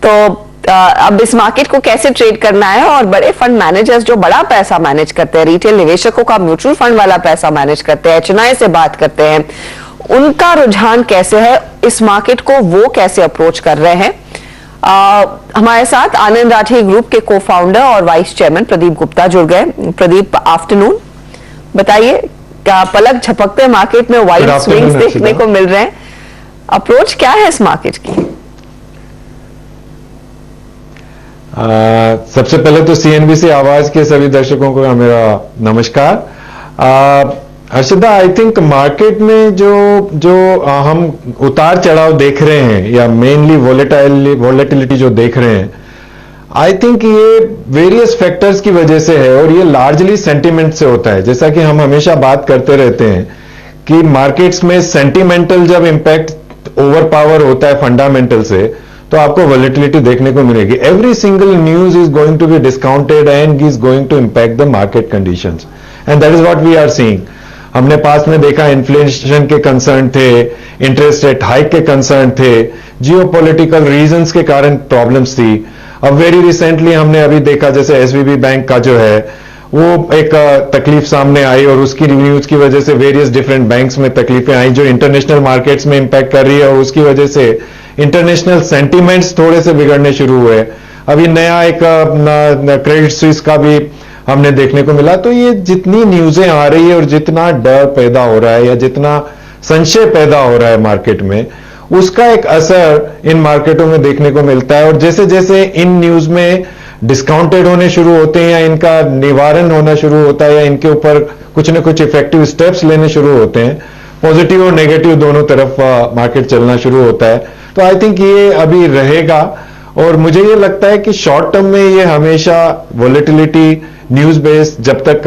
तो अब इस मार्केट को कैसे ट्रेड करना है, और बड़े फंड मैनेजर्स जो बड़ा पैसा मैनेज करते हैं, रिटेल निवेशकों का म्यूचुअल फंड वाला पैसा मैनेज करते हैं, एचएनआई से बात करते हैं, उनका रुझान कैसे है, इस मार्केट को वो कैसे अप्रोच कर रहे हैं। हमारे साथ आनंद राठी ग्रुप के को फाउंडर और वाइस चेयरमैन प्रदीप गुप्ता जुड़ गए। प्रदीप, आफ्टरनून। बताइए, क्या पलक झपकते मार्केट में वाइड स्विंग्स देखने को मिल रहे हैं? अप्रोच क्या है इस मार्केट की? सबसे पहले तो सीएनबीसी आवाज के सभी दर्शकों को मेरा नमस्कार। हर्षदा, आई थिंक मार्केट में जो हम उतार चढ़ाव देख रहे हैं या मेनली वोलेटिलिटी जो देख रहे हैं, आई थिंक ये वेरियस फैक्टर्स की वजह से है और ये लार्जली सेंटिमेंट से होता है। जैसा कि हम हमेशा बात करते रहते हैं कि मार्केट्स में सेंटिमेंटल जब इंपैक्ट ओवर पावर होता है फंडामेंटल से, तो आपको वोलेटिलिटी देखने को मिलेगी। Every single news is going to be discounted and is going to impact the market conditions, and that is what we are seeing. हमने पास में देखा इन्फ्लेशन के कंसर्न थे, इंटरेस्ट रेट हाइक के कंसर्न थे, जियोपॉलिटिकल रीजंस के कारण प्रॉब्लम्स थी। अब वेरी रिसेंटली हमने अभी देखा जैसे एसवीबी बैंक का जो है वो एक तकलीफ सामने आई और उसकी न्यूज की वजह से वेरियस डिफरेंट बैंक्स में तकलीफें आई जो इंटरनेशनल मार्केट्स में इंपैक्ट कर रही है और उसकी वजह से इंटरनेशनल सेंटिमेंट्स थोड़े से बिगड़ने शुरू हुए। अभी नया एक क्रेडिट स्विस का भी हमने देखने को मिला। तो ये जितनी न्यूजें आ रही है और जितना डर पैदा हो रहा है या जितना संशय पैदा हो रहा है मार्केट में, उसका एक असर इन मार्केटों में देखने को मिलता है। और जैसे जैसे इन न्यूज में डिस्काउंटेड होने शुरू होते हैं या इनका निवारण होना शुरू होता है या इनके ऊपर कुछ न कुछ इफेक्टिव स्टेप्स लेने शुरू होते हैं, पॉजिटिव और नेगेटिव दोनों तरफ मार्केट चलना शुरू होता है। तो आई थिंक ये अभी रहेगा और मुझे ये लगता है कि शॉर्ट टर्म में ये हमेशा वोलेटिलिटी न्यूज बेस्ड जब तक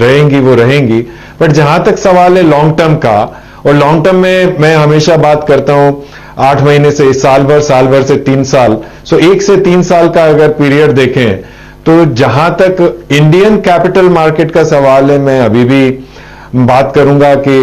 रहेंगी वो रहेंगी। बट जहां तक सवाल है लॉन्ग टर्म का, और लॉन्ग टर्म में मैं हमेशा बात करता हूं 8 महीने से साल भर से 3 साल, सो 1 से 3 साल का अगर पीरियड देखें तो जहां तक इंडियन कैपिटल मार्केट का सवाल है, मैं अभी भी बात करूंगा कि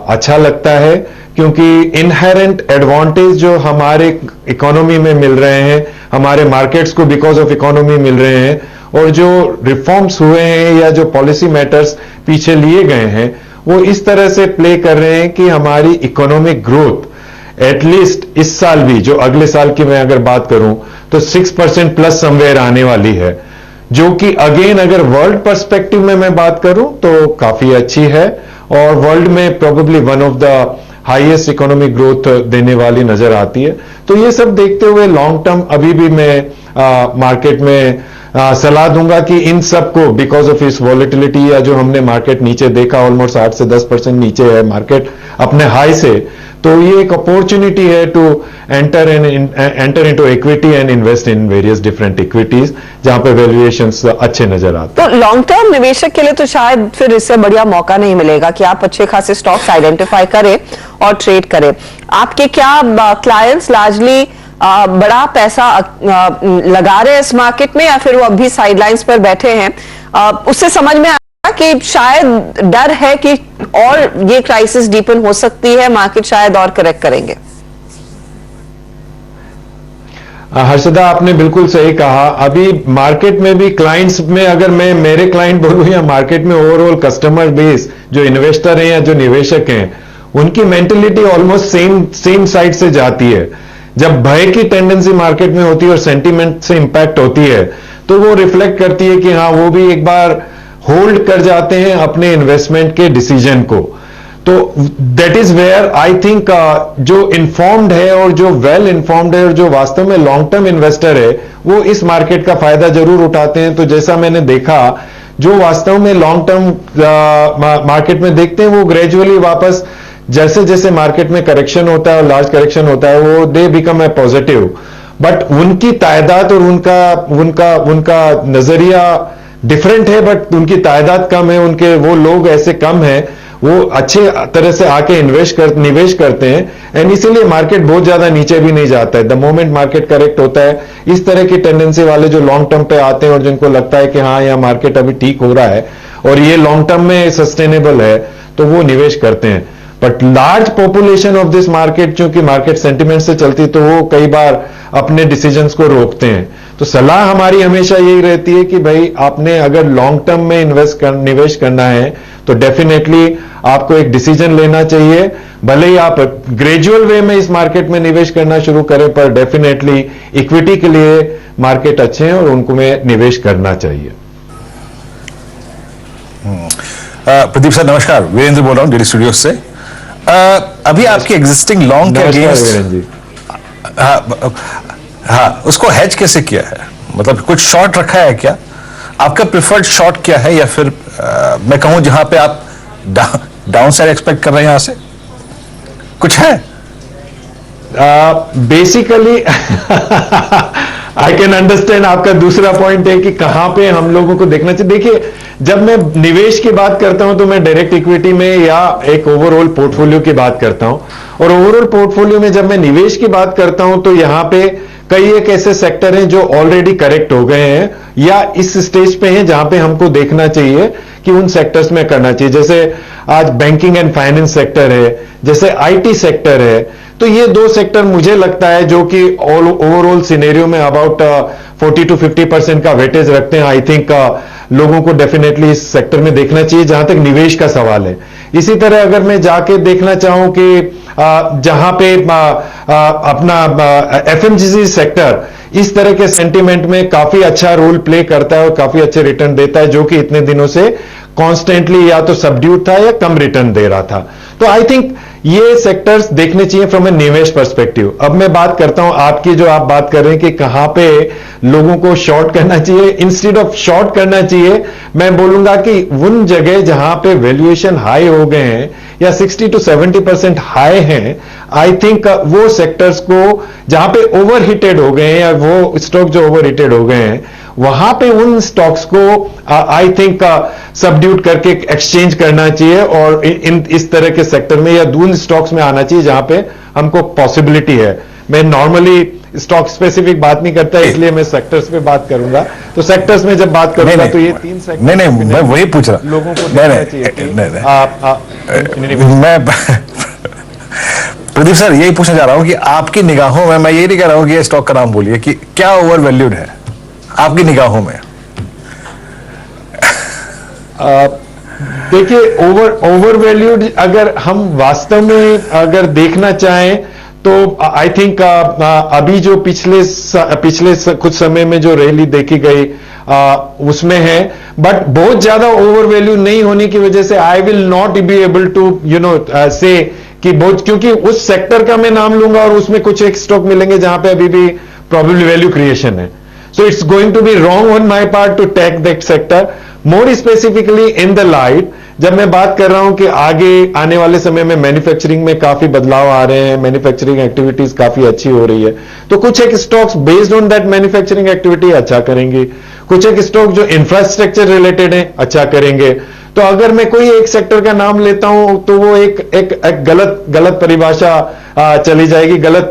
अच्छा लगता है, क्योंकि इनहेरेंट एडवांटेज जो हमारे इकोनॉमी में मिल रहे हैं, हमारे मार्केट्स को बिकॉज ऑफ इकोनॉमी मिल रहे हैं, और जो रिफॉर्म्स हुए हैं या जो पॉलिसी मैटर्स पीछे लिए गए हैं वो इस तरह से प्ले कर रहे हैं कि हमारी इकोनॉमिक ग्रोथ एटलीस्ट इस साल भी, जो अगले साल की मैं अगर बात करूं तो 6% प्लस समवेयर आने वाली है, जो कि अगेन अगर वर्ल्ड पर्सपेक्टिव में मैं बात करूं तो काफी अच्छी है और वर्ल्ड में probably one of the highest economic growth देने वाली नजर आती है। तो ये सब देखते हुए लॉन्ग टर्म अभी भी मैं मार्केट में सलाह दूंगा कि इन सबको बिकॉज ऑफ इस वॉलेटिलिटी या जो हमने मार्केट नीचे देखा ऑलमोस्ट 8 से 10% नीचे है मार्केट अपने हाई से, तो ये एक अपॉर्चुनिटी है to enter into equity and invest in various different equities जहां पे वैल्यूएशंस अच्छे नजर आते हैं। तो लॉन्ग टर्म निवेशक के लिए तो शायद फिर इससे बढ़िया मौका नहीं मिलेगा कि आप अच्छे खासे स्टॉक्स आइडेंटिफाई करें और ट्रेड करें। आपके क्या क्लाइंट्स लार्जली बड़ा पैसा लगा रहे हैं इस मार्केट में, या फिर वो अभी साइडलाइंस पर बैठे हैं? उससे समझ में आया कि शायद डर है कि और ये क्राइसिस डीपन हो सकती है, मार्केट शायद और करेक्ट करेंगे। हर्षदा, आपने बिल्कुल सही कहा। अभी मार्केट में भी क्लाइंट्स में अगर मैं मेरे क्लाइंट बोलूं या मार्केट में ओवरऑल कस्टमर बेस जो इन्वेस्टर हैं या जो निवेशक हैं, उनकी मेंटेलिटी ऑलमोस्ट सेम साइड से जाती है। जब भय की टेंडेंसी मार्केट में होती है और सेंटीमेंट से इंपैक्ट होती है तो वो रिफ्लेक्ट करती है कि हाँ, वो भी एक बार होल्ड कर जाते हैं अपने इन्वेस्टमेंट के डिसीजन को। तो that is where I think जो इन्फॉर्म्ड है और जो वेल इन्फॉर्म्ड है और जो वास्तव में लॉन्ग टर्म इन्वेस्टर है वो इस मार्केट का फायदा जरूर उठाते हैं। तो जैसा मैंने देखा, जो वास्तव में लॉन्ग टर्म मार्केट में देखते हैं वो ग्रेजुअली वापस जैसे जैसे मार्केट में करेक्शन होता है और लार्ज करेक्शन होता है वो they become a positive, but उनकी तादाद और उनका नजरिया डिफरेंट है, बट उनकी तादाद कम है, उनके वो लोग ऐसे कम है, वो अच्छे तरह से आके निवेश करते हैं, एंड इसीलिए मार्केट बहुत ज्यादा नीचे भी नहीं जाता है। द मोमेंट मार्केट करेक्ट होता है, इस तरह की टेंडेंसी वाले जो लॉन्ग टर्म पे आते हैं और जिनको लगता है कि हाँ, यह मार्केट अभी ठीक हो रहा है और ये लॉन्ग टर्म में सस्टेनेबल है, तो वो निवेश करते हैं। But large population of this market चूंकि मार्केट सेंटिमेंट से चलती तो वो कई बार अपने डिसीजंस को रोकते हैं। तो सलाह हमारी हमेशा यही रहती है कि भाई आपने अगर लॉन्ग टर्म में निवेश करना है तो डेफिनेटली आपको एक डिसीजन लेना चाहिए। भले ही आप ग्रेजुअल वे में इस मार्केट में निवेश करना शुरू करें, पर डेफिनेटली इक्विटी के लिए मार्केट अच्छे हैं और उनको में निवेश करना चाहिए। प्रदीप सर नमस्कार, वीरेंद्र बोल रहा हूँ डेली स्टूडियो से। अभी आपकी एग्जिस्टिंग लॉन्ग के अगेंस्ट, हाँ, उसको हेज कैसे किया है? मतलब कुछ शॉर्ट रखा है क्या? आपका प्रिफर्ड शॉर्ट क्या है, या फिर मैं कहूं जहां पे आप डाउन साइड एक्सपेक्ट कर रहे हैं यहां से कुछ है? बेसिकली आई कैन अंडरस्टैंड आपका दूसरा पॉइंट है कि कहां पे हम लोगों को देखना चाहिए। देखिए, जब मैं निवेश की बात करता हूं तो मैं डायरेक्ट इक्विटी में या एक ओवरऑल पोर्टफोलियो की बात करता हूं, और ओवरऑल पोर्टफोलियो में जब मैं निवेश की बात करता हूं तो यहां पे कई एक ऐसे सेक्टर हैं जो ऑलरेडी करेक्ट हो गए हैं या इस स्टेज पे हैं जहां पे हमको देखना चाहिए कि उन सेक्टर्स में करना चाहिए। जैसे आज बैंकिंग एंड फाइनेंस सेक्टर है, जैसे आईटी सेक्टर है, तो ये दो सेक्टर मुझे लगता है जो कि ओवरऑल सिनेरियो में अबाउट 40 to 50% का वेटेज रखते हैं। आई थिंक लोगों को डेफिनेटली इस सेक्टर में देखना चाहिए जहां तक निवेश का सवाल है। इसी तरह अगर मैं जाके देखना चाहूं कि जहां पे अपना एफएमजीजी सेक्टर इस तरह के सेंटीमेंट में काफी अच्छा रोल प्ले करता है और काफी अच्छे रिटर्न देता है, जो कि इतने दिनों से कॉन्स्टेंटली या तो सबड्यूट था या कम रिटर्न दे रहा था। तो आई थिंक ये सेक्टर्स देखने चाहिए फ्रॉम ए निवेश पर्सपेक्टिव। अब मैं बात करता हूं आपकी, जो आप बात कर रहे हैं कि कहां पे लोगों को शॉर्ट करना चाहिए, इंस्टेड ऑफ शॉर्ट करना चाहिए मैं बोलूंगा कि उन जगह जहां पे वैल्यूएशन हाई हो गए हैं या 60 to 70% हाई हैं, आई थिंक वो सेक्टर्स को जहां पे ओवरहीटेड हो गए हैं या वो स्टॉक जो ओवरहीटेड हो गए हैं, वहां पे उन स्टॉक्स को आई थिंक सबड्यूट करके एक्सचेंज करना चाहिए और इस तरह के सेक्टर में या दून स्टॉक्स में आना चाहिए जहां पे हमको पॉसिबिलिटी है। मैं नॉर्मली स्टॉक स्पेसिफिक बात नहीं करता, इसलिए मैं सेक्टर्स पे बात करूंगा। तो सेक्टर्स में जब बात करूंगा तो ये तीन सेक्टर, नहीं, मैं वही पूछ रहा लोगों को देखना चाहिए। मैं प्रदीप सर यही पूछना चाह रहा हूं कि आपकी निगाहों में, मैं ये नहीं कह रहा हूं कि ये स्टॉक का नाम बोलिए, कि क्या ओवर वैल्यूड है आपकी निगाहों में? देखिए, ओवर वैल्यूड अगर हम वास्तव में अगर देखना चाहें तो आई थिंक अभी जो पिछले कुछ समय में जो रैली देखी गई उसमें है, बट बहुत ज्यादा ओवर वैल्यू नहीं होने की वजह से I will not be able to say कि बहुत, क्योंकि उस सेक्टर का मैं नाम लूंगा और उसमें कुछ एक स्टॉक मिलेंगे जहां पे अभी भी प्रोबेबल वैल्यू क्रिएशन है। So it's going to be wrong on my part to take that sector. More specifically in the light, जब मैं बात कर रहा हूं कि आगे आने वाले समय में मैन्युफैक्चरिंग में काफी बदलाव आ रहे हैं, मैन्युफैक्चरिंग एक्टिविटीज काफी अच्छी हो रही है, तो कुछ एक stocks based on that manufacturing activity अच्छा करेंगे, कुछ एक स्टॉक जो इंफ्रास्ट्रक्चर रिलेटेड है अच्छा करेंगे। तो अगर मैं कोई एक सेक्टर का नाम लेता हूं तो वो एक गलत परिभाषा चली जाएगी, गलत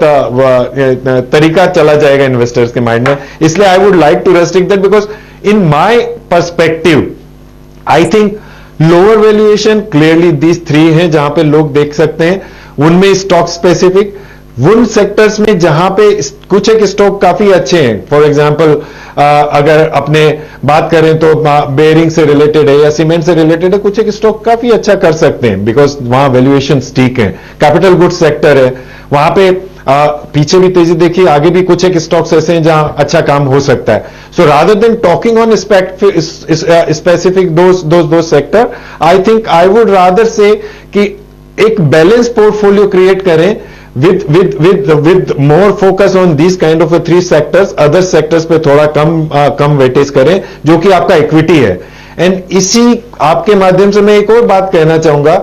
तरीका चला जाएगा इन्वेस्टर्स के माइंड में। इसलिए I would like to restrict that, because in my perspective I think lower valuation clearly these three हैं जहां पे लोग देख सकते हैं। उनमें स्टॉक स्पेसिफिक उन सेक्टर्स में जहां पे कुछ एक स्टॉक काफी अच्छे हैं, फॉर एग्जांपल अगर अपने बात करें तो बेयरिंग से रिलेटेड है या सीमेंट से रिलेटेड है, कुछ एक स्टॉक काफी अच्छा कर सकते हैं बिकॉज वहां वैल्यूएशन ठीक है। कैपिटल गुड्स सेक्टर है, वहां पे पीछे भी तेजी देखिए, आगे भी कुछ एक स्टॉक्स ऐसे हैं जहां अच्छा काम हो सकता है। So rather than talking on specific दो sector, I think I would rather say कि एक बैलेंस पोर्टफोलियो क्रिएट करें with more focus on these kind of 3 sectors, other sectors पे थोड़ा कम वेटेज करें जो कि आपका इक्विटी है। एंड इसी आपके माध्यम से मैं एक और बात कहना चाहूंगा,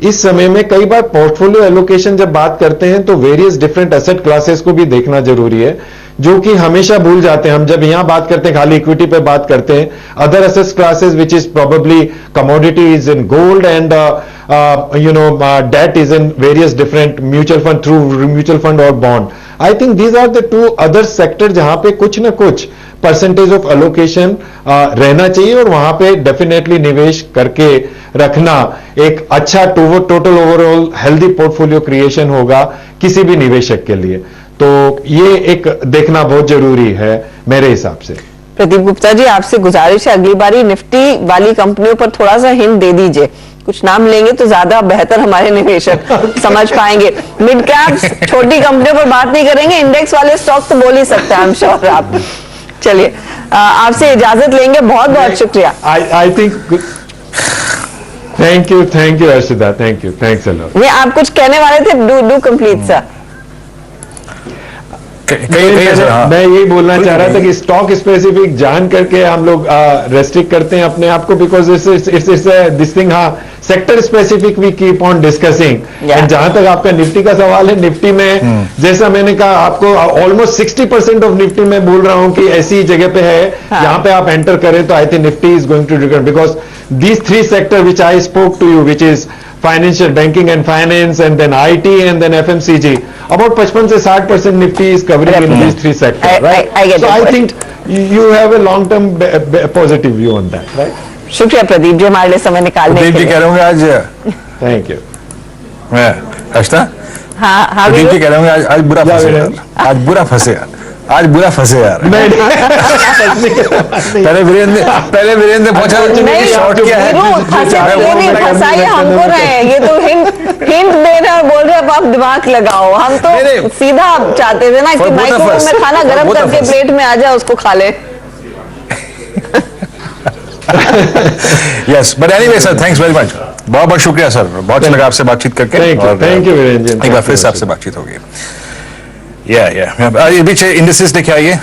इस समय में कई बार पोर्टफोलियो एलोकेशन जब बात करते हैं तो वेरियस डिफरेंट एसेट क्लासेस को भी देखना जरूरी है, जो कि हमेशा भूल जाते हैं। हम जब यहां बात करते हैं खाली इक्विटी पे बात करते हैं, other asset classes which is probably commodities in gold and debt is in various different mutual fund, through mutual fund or bond. I think these are the two other sector जहां पे कुछ ना कुछ percentage of allocation रहना चाहिए, और वहां पे डेफिनेटली निवेश करके रखना एक अच्छा total overall healthy portfolio creation होगा किसी भी निवेशक के लिए। तो ये एक देखना बहुत जरूरी है मेरे हिसाब से। प्रदीप गुप्ता जी, आपसे गुजारिश है अगली बारी निफ्टी वाली कंपनियों पर थोड़ा सा हिंट दे दीजिए, कुछ नाम लेंगे तो ज्यादा बेहतर हमारे निवेशक समझ पाएंगे। मिड कैप्स छोटी कंपनियों पर बात नहीं करेंगे, इंडेक्स वाले स्टॉक तो बोल ही सकते हैं, आई एम श्योर आप। चलिए आपसे इजाजत लेंगे, बहुत बहुत शुक्रिया। I think thank you Arshida, thank you, thanks a lot. नहीं, आप कुछ कहने वाले थे, डू कंप्लीट सर। मैं यही बोलना चाह रहा था कि स्टॉक स्पेसिफिक जान करके हम लोग रेस्ट्रिक्ट करते हैं अपने आप को, बिकॉज इट्स दिस थिंग। हाँ, sector specific we keep on discussing. And जहां तक आपका निफ्टी का सवाल है, निफ्टी में जैसा मैंने कहा आपको, ऑलमोस्ट 60% ऑफ निफ्टी में बोल रहा हूं कि ऐसी जगह पे है जहां पे आप एंटर करें तो I think Nifty is going to recover, because these 3 sector which I spoke to you, which is financial, banking and finance, and then IT, and then FMCG, about 55 से 60% Nifty is covering in these 3 sectors, right? I get so your I point. think you have a long-term positive view on that, right? शुक्रिया प्रदीप जी हमारे लिए समय निकालने के प्रदीप जी लिए। कह रहे होंगे आज, Thank you. अर्चना, हाँ प्रदीप जी कह रहे होंगे आज बुरा या फंसे वीरेंद्र। यार, आज बुरा फंसे यार, आज बुरा फंसे यार। नहीं, पहले वीरेंद्र ने पूछा नहीं, शॉर्ट क्या है, वीरू, फंसे तो नहीं, फंसाइए हमको रहे हैं, ये तो हिंट दे रहे हैं और बोल रहे हैं अब आप दिमाग लगाओ। हम तो नहीं। सीधा चाहते थे ना कि For both of microwave us. में खाना गर्म For both of करके us. प्लेट में आ जाए, उसको खा ले। Yes, but anyway sir, thanks very much, बहुत बहुत शुक्रिया सर, बहुत अच्छा लगा आपसे बातचीत करके। Thank you, Virendra ji. एक बार फिर से आपसे बातचीत होगी। या ये पीछे इंडिसेस लेके आइए।